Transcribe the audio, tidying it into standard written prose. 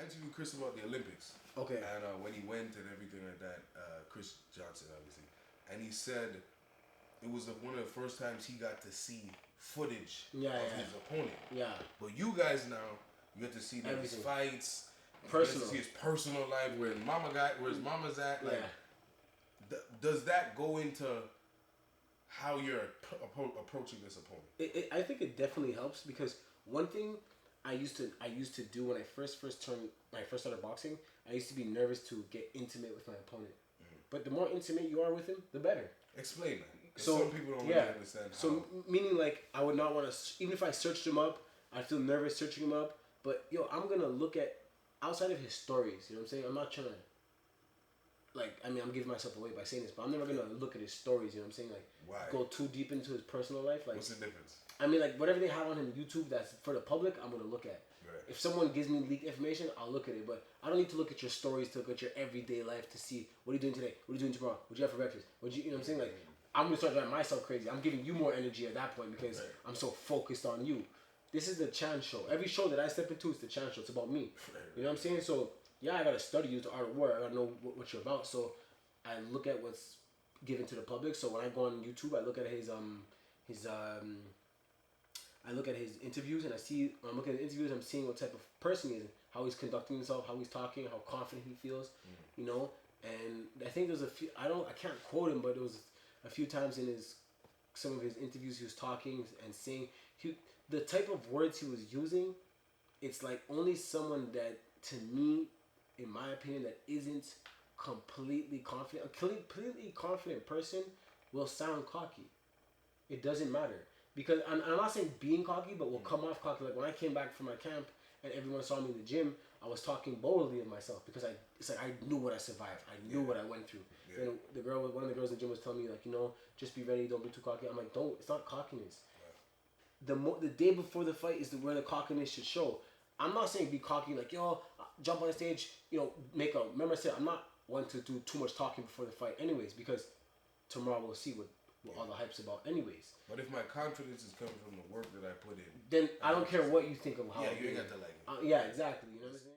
interviewed Chris about the Olympics. Okay. And when he went and everything like that, Chris Johnson, obviously, and he said it was one of the first times he got to see footage of his opponent. Yeah. But you guys now, you get to see his fights. Personal. You get to see his personal life, where his mama's at. Like, does that go into how you're approaching this opponent? I think it definitely helps, because one thing I used to do when I first started boxing, I used to be nervous to get intimate with my opponent. Mm-hmm. But the more intimate you are with him, the better. Explain that. So some people don't really understand. So meaning, like, I would not want to, even if I searched him up, I'd feel nervous searching him up. But I'm gonna look at outside of his stories. You know what I'm saying? I'm not trying to, like, I mean, I'm giving myself away by saying this, but I'm never gonna look at his stories. You know what I'm saying? Like, why? Go too deep into his personal life. Like, what's the difference? I mean, like, whatever they have on him YouTube that's for the public, I'm gonna look at. Right. If someone gives me leaked information, I'll look at it. But I don't need to look at your stories to look at your everyday life to see what are you doing today, what are you doing tomorrow, what you have for breakfast, you know what I'm saying? Like, I'm gonna start driving myself crazy. I'm giving you more energy at that point because I'm so focused on you. This is the Chann show. Every show that I step into is the Chann show. It's about me. You know what I'm saying? So I gotta study you, the art of war. I gotta know what you're about. So I look at what's given to the public. So when I go on YouTube, I look at I look at his interviews, and when I'm looking at interviews, I'm seeing what type of person he is, how he's conducting himself, how he's talking, how confident he feels, you know. And I think there's a few. I can't quote him, but there was a few times in some of his interviews he was talking and saying the type of words he was using. It's like only someone that, to me, in my opinion, that isn't completely confident, a completely confident person will sound cocky. It doesn't matter. Because I'm not saying being cocky, but will come off cocky. Like when I came back from my camp and everyone saw me in the gym, I was talking boldly of myself because it's like I knew what I survived. I knew what I went through. Yeah. And one of the girls in the gym was telling me, like, just be ready, don't be too cocky. I'm like, it's not cockiness. Right. The day before the fight is where the cockiness should show. I'm not saying be cocky, like, jump on the stage, remember I said I'm not one to do too much talking before the fight anyways, because tomorrow we'll see what all the hype's about anyways. But if my confidence is coming from the work that I put in, then I don't care what you think of how. Yeah, you ain't got to like it. Yeah, exactly. You know what I'm saying?